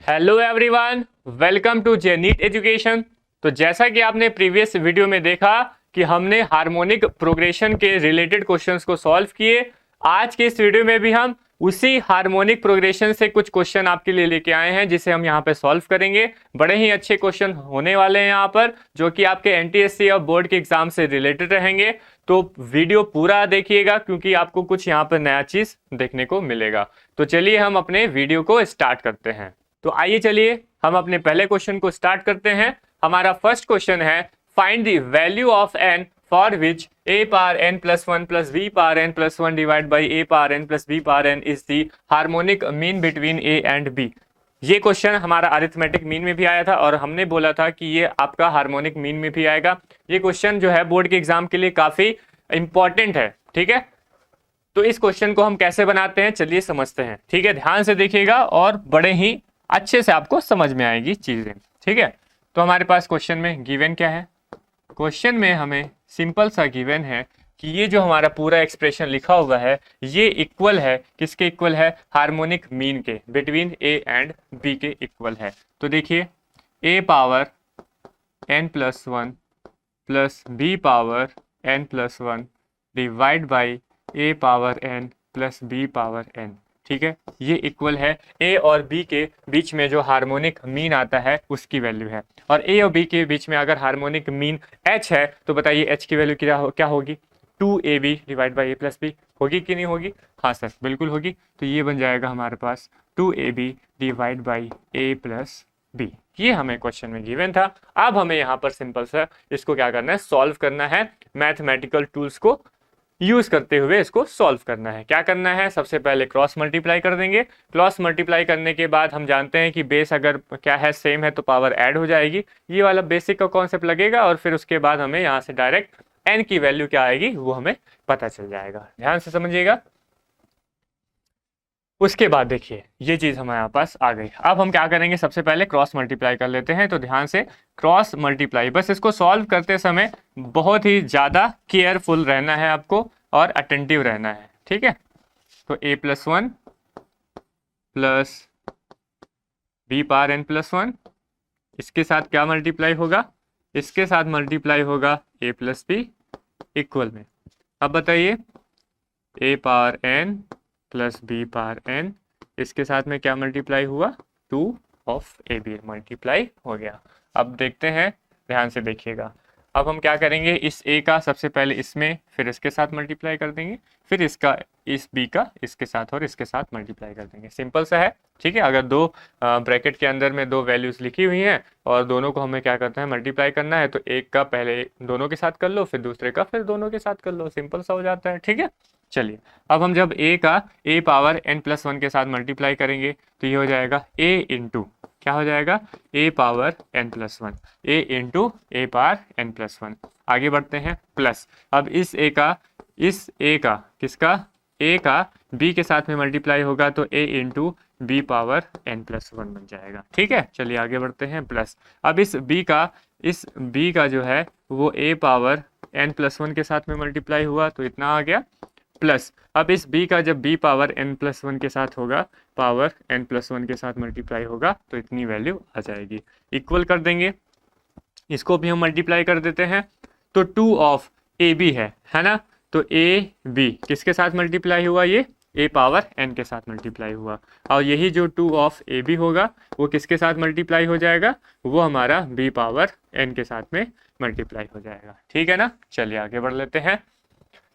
Hello everyone, welcome to जेनीट education. तो जैसा कि आपने प्रीवियस वीडियो में देखा कि हमने हार्मोनिक प्रोग्रेशन के रिलेटेड क्वेश्चंस को सॉल्व किए। आज के इस वीडियो में भी हम उसी हार्मोनिक प्रोग्रेशन से कुछ क्वेश्चन आपके लिए लेके आए हैं, जिसे हम यहाँ पे सॉल्व करेंगे। बड़े ही अच्छे क्वेश्चन होने वाले हैं यहाँ पर, जो कि आपके एनटीएससी और बोर्ड के एग्जाम से रिलेटेड रहेंगे। तो वीडियो पूरा देखिएगा, क्योंकि आपको कुछ यहाँ पर नया चीज देखने को मिलेगा। तो चलिए हम अपने वीडियो को स्टार्ट करते हैं। तो आइए चलिए हम अपने पहले क्वेश्चन को स्टार्ट करते हैं। हमारा फर्स्ट क्वेश्चन है, find the value of n for which a power n plus 1 plus b power n plus 1 divide by a power n plus b power n is the harmonic mean between a and b। ये question हमारा arithmetic mean में भी आया था और हमने बोला था कि ये आपका हार्मोनिक मीन में भी आएगा। ये क्वेश्चन जो है बोर्ड के एग्जाम के लिए काफी इंपॉर्टेंट है, ठीक है। तो इस क्वेश्चन को हम कैसे बनाते हैं चलिए समझते हैं, ठीक है। ध्यान से देखिएगा और बड़े ही अच्छे से आपको समझ में आएगी चीजें, ठीक है। तो हमारे पास क्वेश्चन में गिवन क्या है? क्वेश्चन में हमें सिंपल सा गिवन है कि ये जो हमारा पूरा एक्सप्रेशन लिखा हुआ है ये इक्वल है, किसके इक्वल है? हार्मोनिक मीन के, बिटवीन ए एंड बी के इक्वल है। तो देखिए a power n plus 1 plus b power n plus 1 divide by a power n plus b power n, ठीक है। ये इक्वल है a और b के बीच में जो हार्मोनिक मीन आता है उसकी वैल्यू है। और a और b के बीच में अगर हार्मोनिक मीन h है तो बताइए h की वैल्यू क्या होगी? 2ab divide by a plus b। होगी कि नहीं होगी? हाँ सर, बिल्कुल होगी। तो ये बन जाएगा हमारे पास 2ab divide by a plus b। ये हमें क्वेश्चन में गिवन था। अब हमें यहाँ पर सिंपल सा इसको क्या करना है? सॉल्व करना है। मैथमेटिकल टूल्स को यूज करते हुए इसको सॉल्व करना है। क्या करना है? सबसे पहले क्रॉस मल्टीप्लाई कर देंगे। क्रॉस मल्टीप्लाई करने के बाद हम जानते हैं कि बेस अगर क्या है, सेम है, तो पावर ऐड हो जाएगी। ये वाला बेसिक का कॉन्सेप्ट लगेगा और फिर उसके बाद हमें यहाँ से डायरेक्ट n की वैल्यू क्या आएगी वो हमें पता चल जाएगा। ध्यान से समझिएगा। उसके बाद देखिए ये चीज हमारे पास आ गई। अब हम क्या करेंगे? सबसे पहले क्रॉस मल्टीप्लाई कर लेते हैं। तो ध्यान से क्रॉस मल्टीप्लाई, बस इसको सॉल्व करते समय बहुत ही ज्यादा केयरफुल रहना है आपको और अटेंटिव रहना है, ठीक है। तो a plus 1 plus b power n plus 1, इसके साथ क्या मल्टीप्लाई होगा? इसके साथ मल्टीप्लाई होगा a प्लस b इक्वल में। अब बताइए a power n plus b power n, इसके साथ में क्या मल्टीप्लाई हुआ? 2 ऑफ ab मल्टीप्लाई हो गया। अब देखते हैं, ध्यान से देखिएगा। अब हम क्या करेंगे? इस a का सबसे पहले इसमें, फिर इसके साथ मल्टीप्लाई कर देंगे, फिर इसका इस b का इसके साथ और इसके साथ मल्टीप्लाई कर देंगे। सिंपल सा है, ठीक है। अगर दो ब्रैकेट के अंदर में दो वैल्यूज लिखी हुई हैं और दोनों को हमें क्या करना है? मल्टीप्लाई करना है। तो एक का पहले दोनों के साथ कर लो, फिर दूसरे का फिर दोनों के साथ कर लो। सिंपल सा हो जाता है, ठीक है। चलिए अब हम जब a का a पावर n प्लस 1 के साथ मल्टीप्लाई करेंगे तो ये हो जाएगा a इंटू, क्या हो जाएगा? a power n plus 1, a into a power n plus 1। आगे बढ़ते हैं, प्लस अब इस a का किसका? a का b के साथ में मल्टीप्लाई होगा तो a into b power n plus 1 बन जाएगा, ठीक है। चलिए आगे बढ़ते हैं, प्लस अब इस b का जो है वो a पावर n प्लस 1 के साथ में मल्टीप्लाई हुआ तो इतना आ गया, प्लस अब इस b का जब b पावर n प्लस 1 के साथ होगा, पावर n प्लस 1 के साथ मल्टीप्लाई होगा तो इतनी वैल्यू आ जाएगी। इक्वल कर देंगे, इसको भी हम मल्टीप्लाई कर देते हैं। तो 2 ऑफ ab है ना। तो a b किसके साथ मल्टीप्लाई हुआ? ये a पावर n के साथ मल्टीप्लाई हुआ। और यही जो 2 ऑफ ab होगा वो किसके साथ मल्टीप्लाई हो जाएगा? वो हमारा b पावर n के साथ में मल्टीप्लाई हो जाएगा, ठीक है ना। चलिए आगे बढ़ लेते हैं।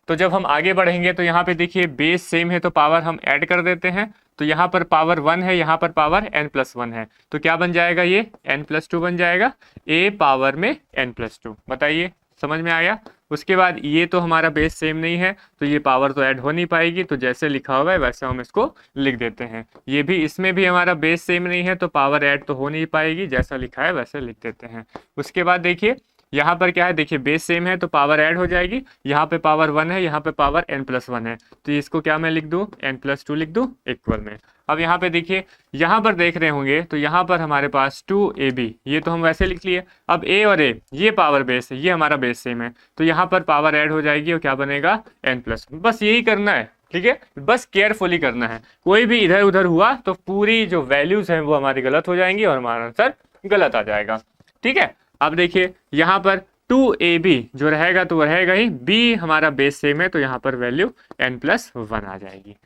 तो जब हम आगे बढ़ेंगे तो यहाँ पे देखिए बेस सेम है तो पावर हम ऐड कर देते हैं। तो यहाँ पर पावर 1 है, यहाँ पर पावर n प्लस 1 है, तो क्या बन जाएगा? ये n प्लस 2 बन जाएगा, a पावर में n प्लस 2। बताइए समझ में आया? उसके बाद ये तो हमारा बेस सेम नहीं है तो ये पावर तो ऐड हो नहीं पाएगी, तो जैसे लिखा हुआ है वैसे हम इसको लिख देते हैं। ये भी, इसमें भी हमारा बेस सेम नहीं है तो पावर ऐड तो हो नहीं पाएगी, जैसा लिखा है वैसे लिख देते हैं। उसके बाद देखिए यहाँ पर क्या है? देखिए बेस सेम है तो पावर ऐड हो जाएगी। यहाँ पे पावर 1 है, यहाँ पे पावर n प्लस 1 है, तो इसको क्या मैं लिख दूँ? n प्लस 2 लिख दूँ इक्वल में। अब यहाँ पे देखिए, यहाँ पर देख रहे होंगे तो यहाँ पर हमारे पास 2ab, ये तो हम वैसे लिख लिए। अब a और a ये पावर बेस है, ये हमारा बेस सेम है, तो यहाँ पर पावर ऐड हो जाएगी और क्या बनेगा? n plus. बस यही करना है, ठीक है, बस केयरफुली करना है, कोई भी इधर उधर हुआ तो पूरी जो वैल्यूज हैं वो हमारी गलत हो जाएंगी और हमारा आंसर गलत आ जाएगा। ठीक है, अब देखिए यहाँ पर 2ab जो रहेगा तो वो रहेगा ही, b हमारा बेस सेम है तो यहाँ पर वैल्यू n+1 आ जाएगी।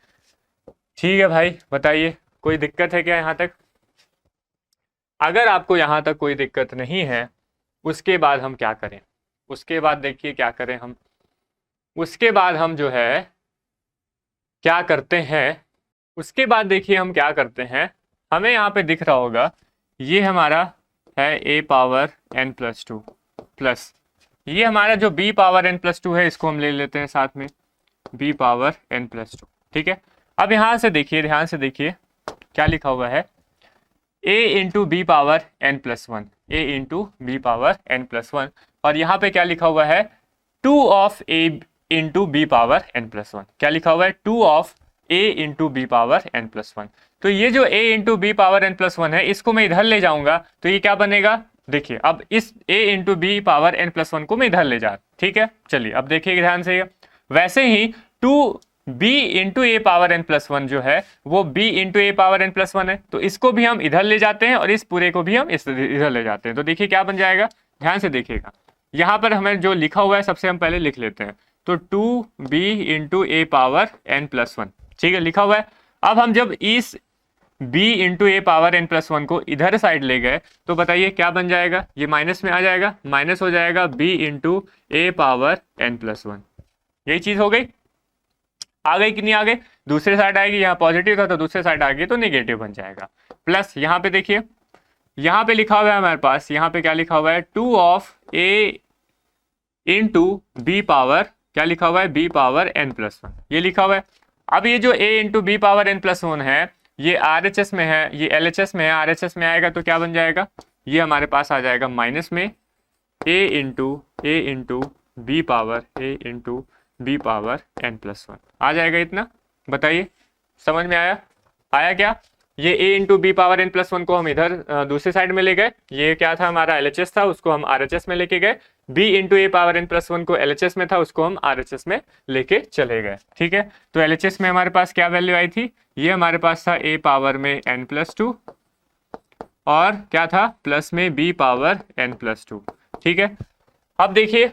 ठीक है भाई, बताइए कोई दिक्कत है क्या यहाँ तक? अगर आपको यहाँ तक कोई दिक्कत नहीं है, उसके बाद हम क्या करें, उसके बाद देखिए क्या करें हम, उसके बाद हम जो है क्या करते हैं, उसके बाद देखिए हम क्या करते हैं, हमें यहाँ पे दिख रहा होगा ये हमारा है a पावर n+2 प्लस ये हमारा जो b पावर n+2 है, इसको हम ले लेते हैं साथ में b पावर n+2। ठीक है, अब यहाँ से देखिए, ध्यान से देखिए क्या लिखा हुआ है, a into b power n+1, a into b power n+1, और यहाँ पे क्या लिखा हुआ है 2 of a into b power n+1, क्या लिखा हुआ है 2 of a into b power n+1। तो ये जो a into b power n+1 है, इसको मैं इधर ले जाऊंगा तो ये क्या बनेगा, देखिए अब इस a into b power n+1 को मैं इधर ले जा, ठीक है, चलिए अब देखिए ध्यान से, वैसे ही 2b इंटू ए पावर n+1 जो है वो b इंटू ए पावर n+1 है, तो इसको भी हम इधर ले जाते हैं और इस पूरे को भी हम इधर ले जाते हैं, तो देखिए क्या बन जाएगा, ध्यान से देखिएगा, यहाँ पर हमें जो लिखा हुआ है सबसे हम पहले लिख लेते हैं, तो 2b इंटू ए पावर n+1, ठीक है लिखा हुआ है। अब हम जब इस b इंटू ए पावर n+1 को इधर साइड ले गए तो बताइए क्या बन जाएगा, ये माइनस में आ जाएगा, माइनस हो जाएगा b इंटू ए पावर n+1, यही चीज हो गई, आ गई कि नहीं आ गई, दूसरे साइड आएगी, यहाँ पॉजिटिव था तो दूसरे साइड आ गई तो नेगेटिव बन जाएगा, प्लस यहाँ पे देखिए, यहाँ पे लिखा हुआ है हमारे पास, यहाँ पे क्या लिखा हुआ है 2 of a into b power, क्या लिखा हुआ है b पावर n+1, ये लिखा हुआ है। अब ये जो a into b power n+1 है, ये RHS में है, ये LHS में है, RHS में आएगा तो क्या बन जाएगा, ये हमारे पास आ जाएगा माइनस में a into b power b power n+1 आ जाएगा, इतना बताइए समझ में आया, आया क्या, ये a into b power n+1 को हम इधर दूसरे साइड में ले गए, ये क्या था हमारा LHS था, उसको हम RHS में लेके गए, b इंटू ए पावर n+1 को LHS में था, उसको हम RHS में लेके चले गए। ठीक है, तो LHS में हमारे पास क्या वैल्यू आई थी, ये हमारे पास था a पावर में n+2 और क्या था प्लस में b पावर n+2। ठीक है, अब देखिए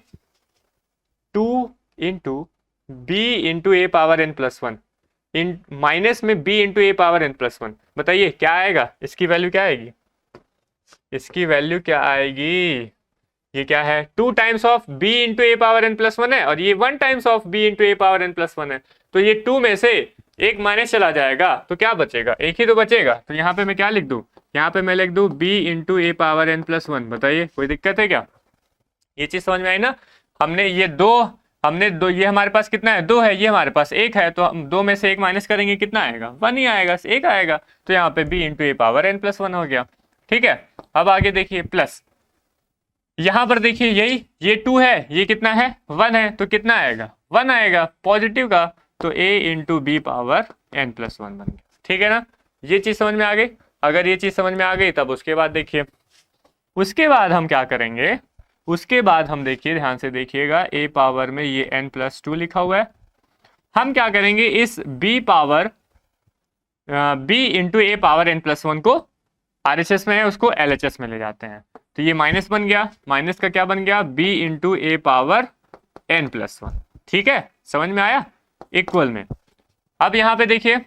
2 इंटू बी इंटू ए पावर n+1 इन माइनस में b इंटू ए पावर n+1, बताइए क्या आएगा, इसकी वैल्यू क्या आएगी, इसकी वैल्यू क्या आएगी, ये क्या है 2 times of b into A power n+1 है और ये 1 times of b into A power n+1 है, तो ये 2 में से एक माइनस चला जाएगा तो क्या बचेगा, एक ही तो बचेगा, तो यहाँ पे मैं क्या लिख दूं, यहाँ पे मैं लिख दूं b इंटू ए पावर n+1, बताइए कोई दिक्कत है क्या, ये चीज समझ में आई ना, हमने दो, ये हमारे पास कितना है 2 है, ये हमारे पास 1 है, तो हम 2 में से 1 माइनस करेंगे कितना आएगा, 1 ही आएगा, 1 आएगा, तो यहाँ पे b इंटू ए पावर n+1 हो गया। ठीक है, अब आगे देखिए प्लस, यहाँ पर देखिए यही ये 2 है, ये कितना है 1 है, तो कितना आएगा 1 आएगा पॉजिटिव का, तो a into b power n+1 बन गया। ठीक है ना, ये चीज समझ में आ गई, अगर ये चीज समझ में आ गई तब उसके बाद देखिए, उसके बाद हम क्या करेंगे, उसके बाद हम देखिए ध्यान से देखिएगा, a पावर में ये n+2 लिखा हुआ है, हम क्या करेंगे इस b पावर b इंटू ए पावर n+1 को RHS में है उसको LHS में ले जाते हैं, तो ये माइनस बन गया, माइनस का क्या बन गया b इंटू ए पावर n+1। ठीक है, समझ में आया, इक्वल में। अब यहां पे देखिए,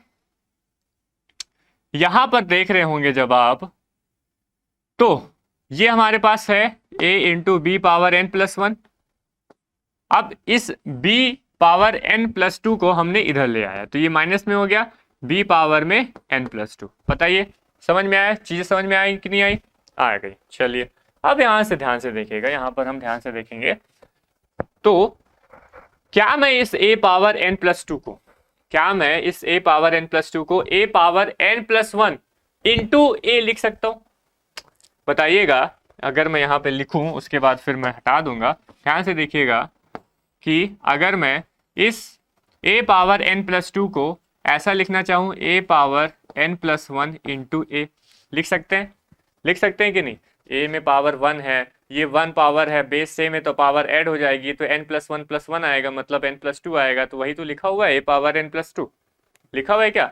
यहां पर देख रहे होंगे जब आप, तो ये हमारे पास है a into b power n+1, अब इस b पावर n+2 को हमने इधर ले आया तो ये माइनस में हो गया b पावर में n+2, बताइए समझ में आया, चीजें समझ में आई कि नहीं आई, आ गई। चलिए अब यहां से ध्यान से देखिएगा, यहां पर हम ध्यान से देखेंगे, तो क्या मैं इस a पावर n+2 को, क्या मैं इस a पावर n+2 को a power n+1 into a लिख सकता हूं, बताइएगा, अगर मैं यहाँ पे लिखूं उसके बाद फिर मैं हटा दूंगा, ध्यान से देखिएगा कि अगर मैं इस a पावर n+2 को ऐसा लिखना चाहूं a power n+1 into a, लिख सकते हैं कि नहीं, a में पावर 1 है ये 1 पावर है, बेस सेम है तो पावर ऐड हो जाएगी, तो n+1+1 आएगा, मतलब n+2 आएगा। तो वही तो लिखा हुआ है, a पावर n+2 लिखा हुआ है क्या।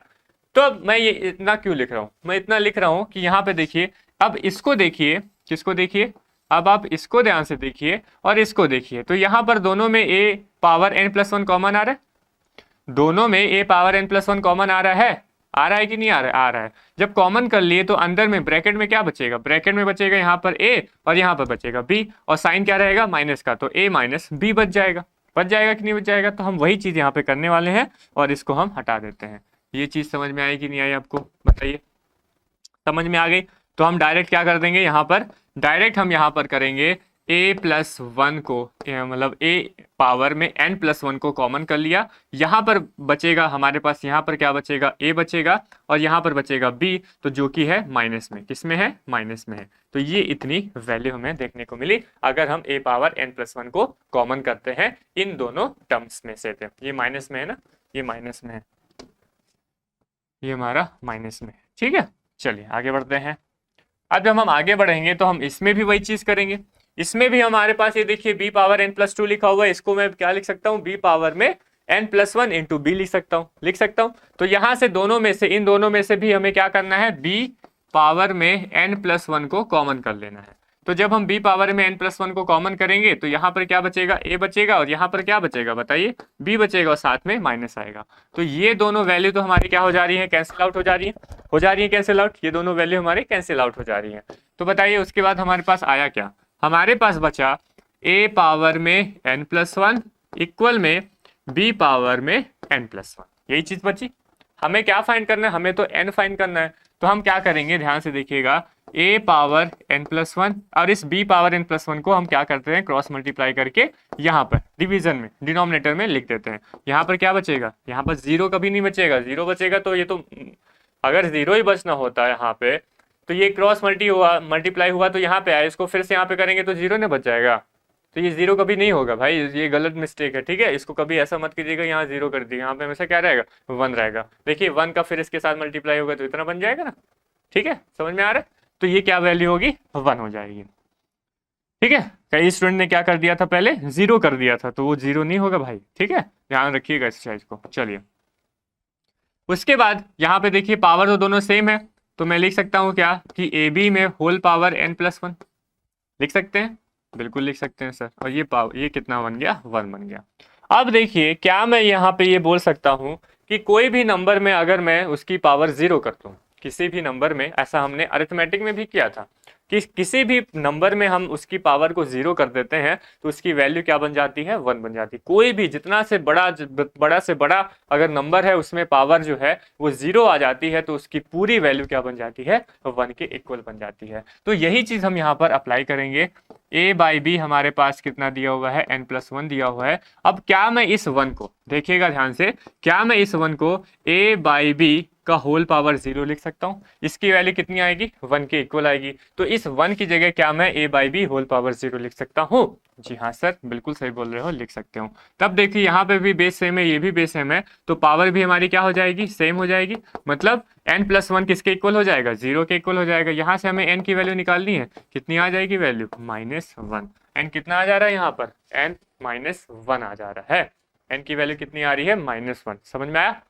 तो अब मैं ये इतना क्यों लिख रहा हूँ, मैं इतना लिख रहा हूँ कि यहाँ पे देखिए, अब इसको देखिए, किसको देखिए, अब आप इसको ध्यान से देखिए और इसको देखिए, तो यहाँ पर दोनों में a पावर n+1 कॉमन आ रहा है, दोनों में a पावर n+1 कॉमन आ रहा है, आ रहा है कि नहीं आ रहा है, आ रहा है। जब कॉमन कर लिए तो अंदर में ब्रैकेट में क्या बचेगा, ब्रैकेट में बचेगा यहाँ पर a और यहाँ पर बचेगा b, और साइन क्या रहेगा माइनस का, तो a माइनस b बच जाएगा, बच जाएगा कि नहीं बच जाएगा। तो हम वही चीज यहाँ पे करने वाले हैं और इसको हम हटा देते हैं। ये चीज समझ में आई कि नहीं आई आपको, बताइए, समझ में आ गई। तो हम डायरेक्ट क्या कर देंगे यहाँ पर, डायरेक्ट हम यहाँ पर करेंगे a+1 को, मतलब a पावर में n+1 को कॉमन कर लिया, यहाँ पर बचेगा हमारे पास, यहाँ पर क्या बचेगा, a बचेगा और यहाँ पर बचेगा b, तो जो कि है माइनस में, किस में है, माइनस में है। तो ये इतनी वैल्यू हमें देखने को मिली अगर हम a पावर n+1 को कॉमन करते हैं इन दोनों टर्म्स में से। थे ये माइनस में है ना, ये माइनस में है, ये हमारा माइनस में है, ठीक है। चलिए आगे बढ़ते हैं। अब जब हम आगे बढ़ेंगे तो हम इसमें भी वही चीज करेंगे, इसमें भी हमारे पास ये देखिए b पावर n+2 लिखा हुआ है, इसको मैं क्या लिख सकता हूँ, b पावर में n+1 इंटू b लिख सकता हूँ, लिख सकता हूँ। तो यहां से दोनों में से, इन दोनों में से भी हमें क्या करना है, b पावर में n+1 को कॉमन कर लेना है। तो जब हम b पावर में n+1 को कॉमन करेंगे तो यहाँ पर क्या बचेगा, a बचेगा और यहाँ पर क्या बचेगा बताइए, b बचेगा और साथ में माइनस आएगा। तो ये दोनों वैल्यू तो हमारी क्या हो जा रही है, कैंसिल आउट हो जा रही है, हो जा रही है कैंसिल आउट, ये दोनों वैल्यू हमारे कैंसिल आउट हो जा रही है। तो बताइए उसके बाद हमारे पास आया क्या, हमारे पास बचा a पावर में n+1 इक्वल में b पावर में n+1, यही चीज बची। हमें क्या फाइंड करना है, हमें तो n फाइंड करना है। तो हम क्या करेंगे, ध्यान से देखिएगा, a पावर n+1 और इस b पावर n+1 को हम क्या करते हैं, क्रॉस मल्टीप्लाई करके यहाँ पर डिवीजन में, डिनोमिनेटर में लिख देते हैं। यहाँ पर क्या बचेगा, यहाँ पर जीरो कभी नहीं बचेगा, जीरो बचेगा तो ये तो, अगर जीरो ही बचना होता है यहाँ पे, तो ये क्रॉस मल्टीप्लाई हुआ तो यहाँ पे आया, इसको फिर से यहाँ पे करेंगे तो जीरो नहीं बच जाएगा, तो ये जीरो कभी नहीं होगा भाई, ये गलत मिस्टेक है, ठीक है। इसको कभी ऐसा मत कीजिएगा यहाँ जीरो कर दिया, यहाँ पे हमेशा क्या रहेगा, 1 रहेगा। देखिए 1 का फिर इसके साथ मल्टीप्लाई होगा तो इतना बन जाएगा ना, ठीक है, समझ में आ रहा है। तो ये क्या वैल्यू होगी, 1 हो जाएगी, ठीक है। कई स्टूडेंट ने क्या कर दिया था, पहले जीरो कर दिया था, तो वो जीरो नहीं होगा भाई, ठीक है, ध्यान रखिएगा इस चीज को। चलिए उसके बाद यहाँ पे देखिए पावर तो दोनों सेम है, तो मैं लिख सकता हूँ क्या कि ए बी में होल पावर n+1 लिख सकते हैं, बिल्कुल लिख सकते हैं सर। और ये पावर, ये कितना बन गया, 1 बन गया। अब देखिए क्या मैं यहाँ पे ये बोल सकता हूँ कि कोई भी नंबर में अगर मैं उसकी पावर 0 कर दूँ, किसी भी नंबर में, ऐसा हमने अरिथमेटिक में भी किया था कि किसी भी नंबर में हम उसकी पावर को 0 कर देते हैं तो उसकी वैल्यू क्या बन जाती है, 1 बन जाती है। कोई भी जितना से बड़ा से बड़ा अगर नंबर है उसमें पावर जो है वो 0 आ जाती है तो उसकी पूरी वैल्यू क्या बन जाती है, 1 के इक्वल बन जाती है। तो यही चीज हम यहाँ पर अप्लाई करेंगे। a बाई बी हमारे पास कितना दिया हुआ है, n+1 दिया हुआ है। अब क्या मैं इस 1 को, देखिएगा ध्यान से, क्या मैं इस 1 को a बाई बी का होल पावर 0 लिख सकता हूँ, इसकी वैल्यू कितनी आएगी, 1 के इक्वल आएगी। तो इस 1 की जगह क्या मैं a by b whole power 0 लिख सकता हूँ, जी हाँ सर बिल्कुल सही बोल रहे हो, लिख सकते हो। तब देखिए यहाँ पे भी बेस सेम है, ये भी बेस सेम है, तो पावर भी हमारी क्या हो जाएगी, सेम हो जाएगी। मतलब n+1 किसके इक्वल हो जाएगा, 0 के इक्वल हो जाएगा। यहाँ से हमें n की वैल्यू निकालनी है, कितनी आ जाएगी वैल्यू, -1। n कितना आ जा रहा है यहाँ पर, n -1 आ जा रहा है, n की वैल्यू कितनी आ रही है, -1। समझ में आया।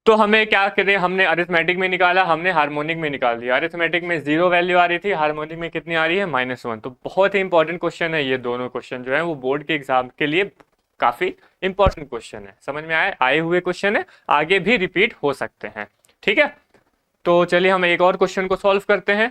तो हमें क्या करें, हमने अरिथमेटिक में निकाला, हमने हार्मोनिक में निकाल दिया। अरिथमेटिक में 0 वैल्यू आ रही थी, हार्मोनिक में कितनी आ रही है, -1। तो बहुत ही इंपॉर्टेंट क्वेश्चन है ये दोनों क्वेश्चन जो है वो बोर्ड के एग्जाम के लिए काफी इंपॉर्टेंट क्वेश्चन है। समझ में आए हुए क्वेश्चन है, आगे भी रिपीट हो सकते हैं, ठीक है। तो चलिए हम एक और क्वेश्चन को सॉल्व करते हैं।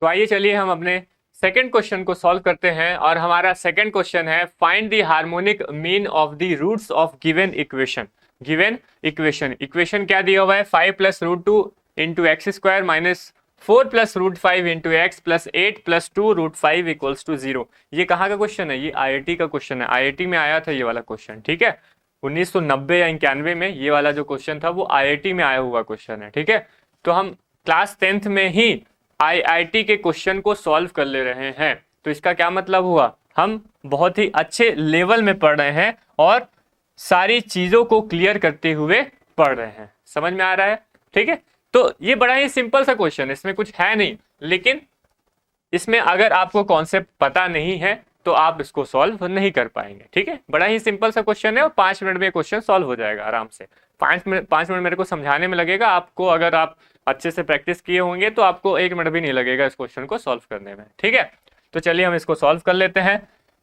तो आइए चलिए हम अपने सेकेंड क्वेश्चन को सॉल्व करते हैं, और हमारा सेकेंड क्वेश्चन है find the harmonic mean of the roots of given equation. Given equation, equation क्या दिया हुआ है, 5 + √2 into X square -4 + √5 into X plus 8 + 2 √5 = 0। ये कहाँ का क्वेश्चन है, ये आईआईटी का क्वेश्चन है, आईआईटी में आया था ये वाला क्वेश्चन, ठीक है। 1990 या 91 में ये वाला जो क्वेश्चन था वो आईआईटी में आया हुआ क्वेश्चन है, ठीक है। तो हम क्लास 10th में ही आईआईटी के क्वेश्चन को सॉल्व कर ले रहे हैं, तो इसका क्या मतलब हुआ, हम बहुत ही अच्छे लेवल में पढ़ रहे हैं और सारी चीजों को क्लियर करते हुए पढ़ रहे हैं। समझ में आ रहा है, ठीक है। तो ये बड़ा ही सिंपल सा क्वेश्चन है, इसमें कुछ है नहीं, लेकिन इसमें अगर आपको कॉन्सेप्ट पता नहीं है तो आप इसको सॉल्व नहीं कर पाएंगे। ठीक है, बड़ा ही सिंपल सा क्वेश्चन है और 5 मिनट में क्वेश्चन सॉल्व हो जाएगा आराम से। 5 मिनट मेरे को समझाने में लगेगा, आपको अगर आप अच्छे से प्रैक्टिस किए होंगे तो आपको 1 मिनट भी नहीं लगेगा इस क्वेश्चन को सॉल्व करने में। ठीक है, तो चलिए हम इसको सॉल्व कर लेते हैं।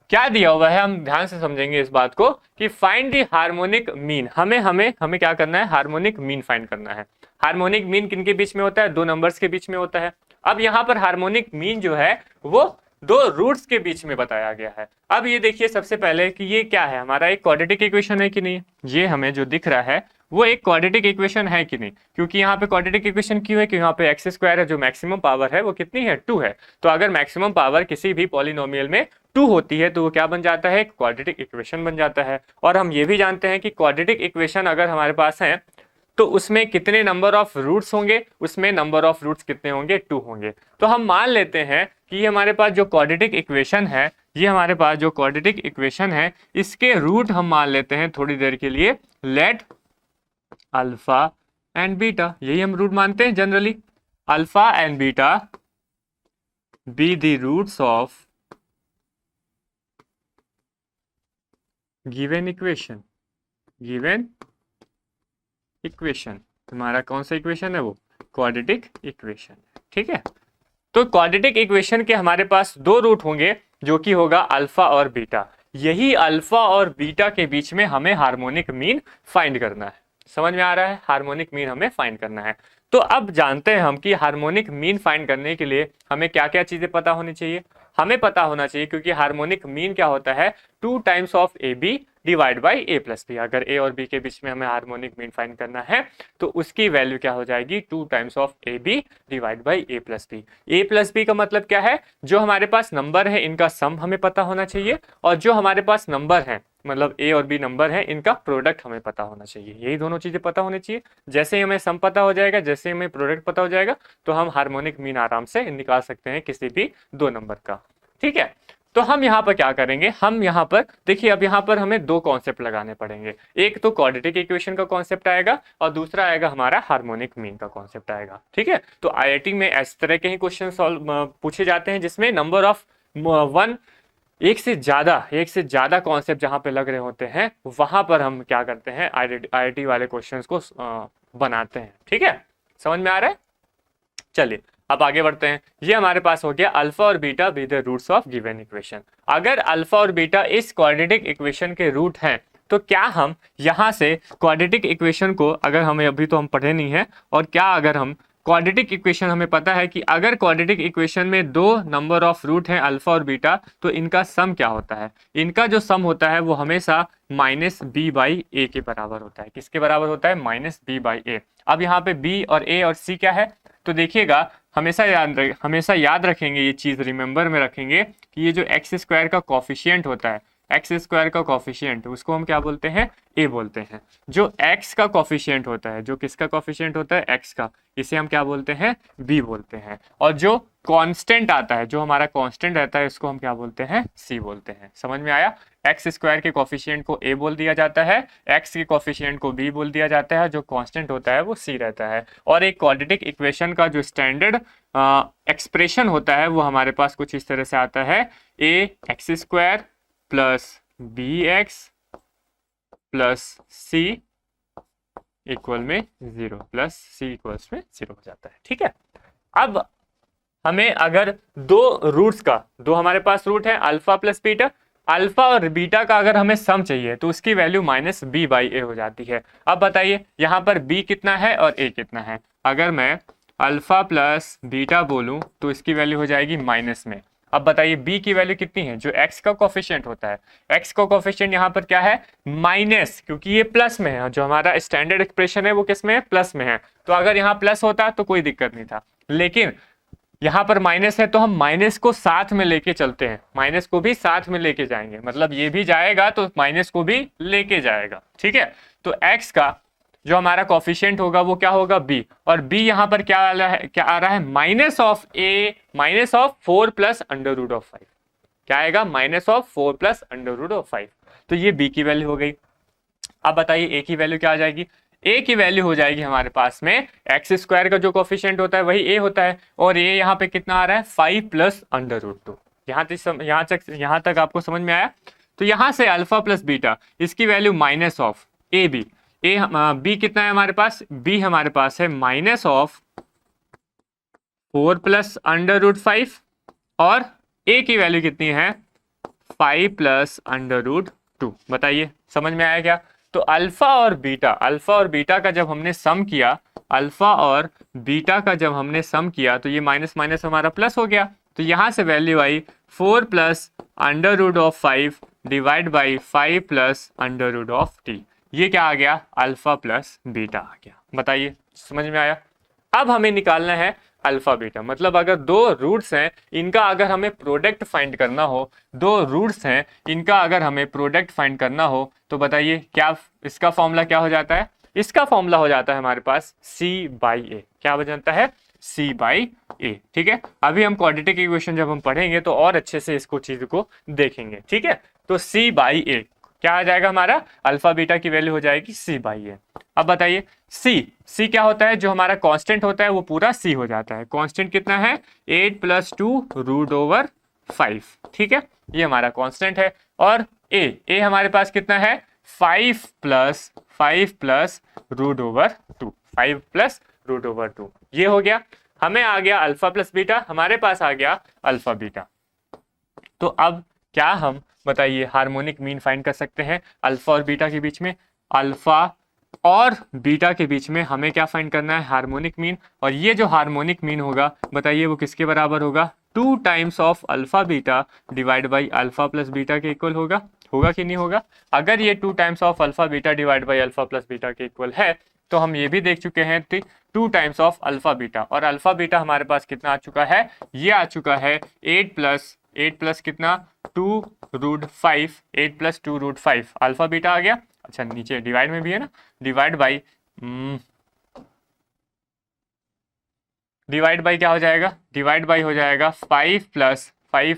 क्या दिया हुआ है हम ध्यान से समझेंगे इस बात को कि फाइंड दी हार्मोनिक मीन। हमें हमें हमें क्या करना है, हार्मोनिक मीन फाइंड करना है। हार्मोनिक मीन किनके बीच में होता है, दो नंबर्स के बीच में होता है। अब यहाँ पर हार्मोनिक मीन जो है वो दो रूट्स के बीच में बताया गया है। अब ये देखिए सबसे पहले कि ये क्या है, हमारा एक क्वाड्रेटिक इक्वेशन है कि नहीं। ये हमें जो दिख रहा है वो एक क्वाड्रेटिक इक्वेशन है कि नहीं, क्योंकि यहाँ पे क्वाड्रेटिक इक्वेशन क्यों है कि यहाँ पे एक्स स्क्वायर है, जो मैक्सिमम पावर है वो कितनी है, 2 है। तो अगर मैक्सिमम पावर किसी भी पॉलिनोमियल में 2 होती है तो वो क्या बन जाता है, क्वाड्रेटिक इक्वेशन बन जाता है। और हम ये भी जानते हैं कि क्वाड्रेटिक इक्वेशन अगर हमारे पास है तो उसमें कितने नंबर ऑफ रूट्स होंगे, उसमें नंबर ऑफ रूट्स कितने होंगे, 2 होंगे। तो हम मान लेते हैं कि ये हमारे पास जो क्वाड्रेटिक इक्वेशन है, ये हमारे पास जो क्वाड्रेटिक इक्वेशन है इसके रूट हम मान लेते हैं थोड़ी देर के लिए, लेट अल्फा एंड बीटा, यही हम रूट मानते हैं generally. Alpha and beta be the roots of given equation. Given equation तुम्हारा कौन सा इक्वेशन है, वो क्वाड्रेटिक इक्वेशन। ठीक है, तो क्वाड्रेटिक इक्वेशन के हमारे पास 2 रूट होंगे जो कि होगा अल्फा और बीटा। यही अल्फा और बीटा के बीच में हमें हार्मोनिक मीन फाइंड करना है। समझ में आ रहा है, हार्मोनिक मीन हमें फाइंड करना है। तो अब जानते हैं हम कि हार्मोनिक मीन फाइंड करने के लिए हमें क्या क्या चीजें पता होनी चाहिए। हमें पता होना चाहिए क्योंकि हार्मोनिक मीन क्या होता है, 2 times of A B divide by A plus B. अगर ए और बी के बीच में हमें हार्मोनिक मीन फाइंड करना है तो उसकी वैल्यू क्या हो जाएगी, 2 times of A B divide by A plus B. A plus B का मतलब क्या है, जो हमारे पास नंबर है इनका सम हमें पता होना चाहिए, और जो हमारे पास नंबर है मतलब ए और बी नंबर है इनका प्रोडक्ट हमें पता होना चाहिए। यही दोनों चीजें पता होनी चाहिए। जैसे ही हमें सम पता हो जाएगा, जैसे ही हमें प्रोडक्ट पता हो जाएगा तो हम हार्मोनिक मीन आराम से निकाल सकते हैं किसी भी 2 नंबर का। ठीक है, तो हम यहाँ पर क्या करेंगे, हम यहाँ पर देखिए अब यहाँ पर हमें 2 कॉन्सेप्ट लगाने पड़ेंगे। एक तो क्वाड्रेटिक इक्वेशन का कॉन्सेप्ट आएगा और दूसरा आएगा हमारा हार्मोनिक मीन का कॉन्सेप्ट आएगा। ठीक है, तो आईआईटी में इस तरह के ही क्वेश्चन सॉल्व पूछे जाते हैं जिसमें नंबर ऑफ एक से ज्यादा कॉन्सेप्ट जहां पे लग रहे होते हैं वहां पर हम क्या करते हैं, आईआईटी वाले क्वेश्चंस को बनाते हैं। ठीक है, समझ में आ रहा है। चलिए अब आगे बढ़ते हैं। ये हमारे पास हो गया अल्फा और beta be the roots of given equation. अगर अल्फा और बीटा इस क्वाड्रेटिक इक्वेशन के रूट हैं तो क्या हम यहाँ से क्वाड्रेटिक इक्वेशन को, अगर हमें अभी तो हम पढ़े नहीं है, और क्या अगर हम क्वाड्रेटिक इक्वेशन हमें पता है कि अगर क्वाड्रेटिक इक्वेशन में 2 नंबर ऑफ रूट हैं अल्फा और बीटा तो इनका सम क्या होता है, इनका जो सम होता है वो हमेशा माइनस बी बाई ए के बराबर होता है। किसके बराबर होता है, माइनस बी बाई ए। अब यहाँ पे बी और ए और सी क्या है, तो देखिएगा हमेशा याद रखेंगे, ये चीज रिमेंबर में रखेंगे कि ये जो एक्स स्क्वायर का कॉफिशिएंट होता है, एक्स स्क्वायर का कॉफिशिएंट उसको हम क्या बोलते हैं, ए बोलते हैं। जो एक्स का कॉफिशिएंट होता है, जो किसका कॉफिशिएंट होता है, एक्स का, इसे हम क्या बोलते हैं, बी बोलते हैं। और जो कांस्टेंट आता है, जो हमारा कांस्टेंट रहता है, इसको हम क्या बोलते हैं, सी बोलते हैं। समझ में आया, एक्स स्क्वायर के कॉफिशिएंट को ए बोल दिया जाता है, एक्स के कॉफिशिएंट को बी बोल दिया जाता है, जो कांस्टेंट होता है वो सी रहता है। और एक क्वाड्रेटिक इक्वेशन का जो स्टैंडर्ड एक्सप्रेशन होता है वो हमारे पास कुछ इस तरह से आता है, A X square plus B X plus C equal में 0, प्लस सी इक्वल्स में 0 हो जाता है। ठीक है, अब हमें अगर 2 रूट्स का, 2 हमारे पास रूट है अल्फा प्लस बीटा, अल्फा और बीटा का अगर हमें सम चाहिए तो उसकी वैल्यू माइनस बी बाई ए हो जाती है। अब बताइए यहाँ पर बी कितना है और ए कितना है। अगर मैं अल्फा प्लस बीटा बोलूं तो इसकी वैल्यू हो जाएगी माइनस में। अब बताइए बी की वैल्यू कितनी है, जो एक्स का कोफिशिएंट होता है, एक्स का कोफिशिएंट यहाँ पर क्या है, माइनस, क्योंकि ये प्लस में है। जो हमारा स्टैंडर्ड एक्सप्रेशन है वो किस में है, प्लस में है। तो अगर यहाँ प्लस होता तो कोई दिक्कत नहीं था, लेकिन यहाँ पर माइनस है तो हम माइनस को साथ में लेके चलते हैं, माइनस को भी साथ में लेके जाएंगे, मतलब ये भी जाएगा तो माइनस को भी लेके जाएगा। ठीक है, तो एक्स का जो हमारा कॉफिशिएंट होगा वो क्या होगा, बी, और बी यहाँ पर क्या आ रहा है, minus of A minus of 4 plus under root of 5। क्या आएगा, minus of 4 plus under root of 5। तो ये बी की वैल्यू हो गई। अब बताइए ए की वैल्यू क्या आ जाएगी, ए की वैल्यू हो जाएगी हमारे पास में एक्स स्क्वायर का जो कोफिशिएंट होता है वही ए होता है, और ए यहाँ पे कितना आ रहा है 5 प्लस अंडर रूट 2। यहाँ तक आपको समझ में आया। तो यहाँ से अल्फा प्लस बीटा इसकी value minus of A B, B कितना है हमारे पास, बी हमारे पास है minus of 4 plus under root 5, और ए की वैल्यू कितनी है 5 प्लस अंडर रूट 2। बताइए समझ में आया क्या। तो अल्फा और बीटा का जब हमने सम किया, अल्फा और बीटा का जब हमने सम किया तो ये माइनस माइनस हमारा प्लस हो गया। तो यहां से वैल्यू आई 4 plus under root of 5 divide by 5 plus under root of T. ये क्या आ गया, अल्फा प्लस बीटा आ गया। बताइए समझ में आया। अब हमें निकालना है अल्फा बीटा, मतलब अगर दो रूट्स हैं इनका अगर हमें प्रोडक्ट फाइंड करना हो, दो रूट्स हैं इनका अगर हमें प्रोडक्ट फाइंड करना हो, तो बताइए क्या इसका फॉर्मूला क्या हो जाता है। इसका फॉर्मूला हो जाता है हमारे पास c बाई ए। क्या हो जाता है, c बाई ए। ठीक है, अभी हम क्वाड्रेटिक इक्वेशन जब हम पढ़ेंगे तो और अच्छे से इसको चीज को देखेंगे। ठीक है, तो c बाई ए क्या आ जाएगा हमारा, अल्फा बीटा की वैल्यू हो जाएगी c बाई ए। अब बताइए c क्या होता है, जो हमारा कांस्टेंट होता है वो पूरा c हो जाता है। कांस्टेंट कितना है 8 प्लस 2 रूट ओवर 5। ठीक है, ये हमारा कांस्टेंट है। और a हमारे पास कितना है 5 plus root over 2, 5 plus root over 2। ये हो गया, हमें आ गया अल्फा प्लस बीटा, हमारे पास आ गया अल्फा बीटा। तो अब क्या हम बताइए हार्मोनिक मीन फाइंड कर सकते हैं अल्फा और बीटा के बीच में। अल्फा और बीटा के बीच में हमें क्या फाइंड करना है, हार्मोनिक मीन। और ये जो हार्मोनिक मीन होगा बताइए वो किसके बराबर होगा, 2 times of alpha beta divide by alpha plus beta के इक्वल होगा। होगा कि नहीं होगा। अगर ये 2 times of alpha beta divide by alpha plus beta के इक्वल है तो हम ये भी देख चुके हैं 2 टाइम्स ऑफ अल्फा बीटा, और अल्फा बीटा हमारे पास कितना आ चुका है, ये आ चुका है 8 प्लस कितना 2 root 5, 8 plus 2 root 5 alpha beta आ गया। अच्छा नीचे डिवाइड में भी है ना, डिवाइड बाई क्या हो जाएगा, डिवाइड बाई हो जाएगा 5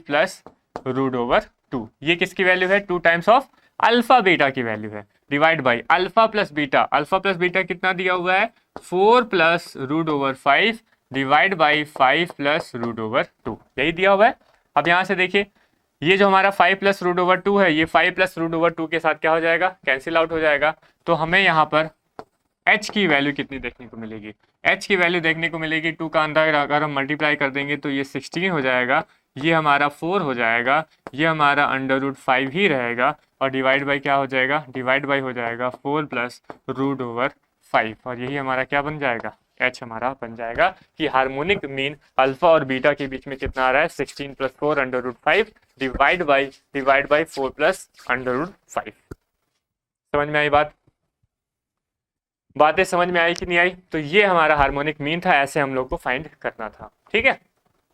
प्लस रूट ओवर 2। ये किसकी वैल्यू है, 2 टाइम्स ऑफ अल्फा बीटा की वैल्यू है। Divide by alpha plus beta कितना दिया हुआ है 4 plus root over 5 divide by 5 plus root over 2, यही दिया हुआ है। अब यहाँ से देखिए ये जो हमारा 5 प्लस रूट ओवर 2 है, ये 5 प्लस रूट ओवर 2 के साथ क्या हो जाएगा, कैंसिल आउट हो जाएगा। तो हमें यहाँ पर h की वैल्यू कितनी देखने को मिलेगी, h की वैल्यू देखने को मिलेगी 2 का अंदर अगर हम मल्टीप्लाई कर देंगे तो ये 16 हो जाएगा, ये हमारा 4 हो जाएगा, ये हमारा अंडर रूट 5 ही रहेगा, और डिवाइड बाई क्या हो जाएगा, डिवाइड बाई हो जाएगा 4 प्लस रूट ओवर 5, और यही हमारा क्या बन जाएगा, h हमारा बन जाएगा कि हार्मोनिक मीन अल्फा और बीटा के बीच में कितना आ रहा है 16 plus 4 under root 5 divide by 4 plus under root 5। समझ में आई बातें समझ में आई कि नहीं आई। तो ये हमारा हार्मोनिक मीन था, ऐसे हम लोग को फाइंड करना था। ठीक है।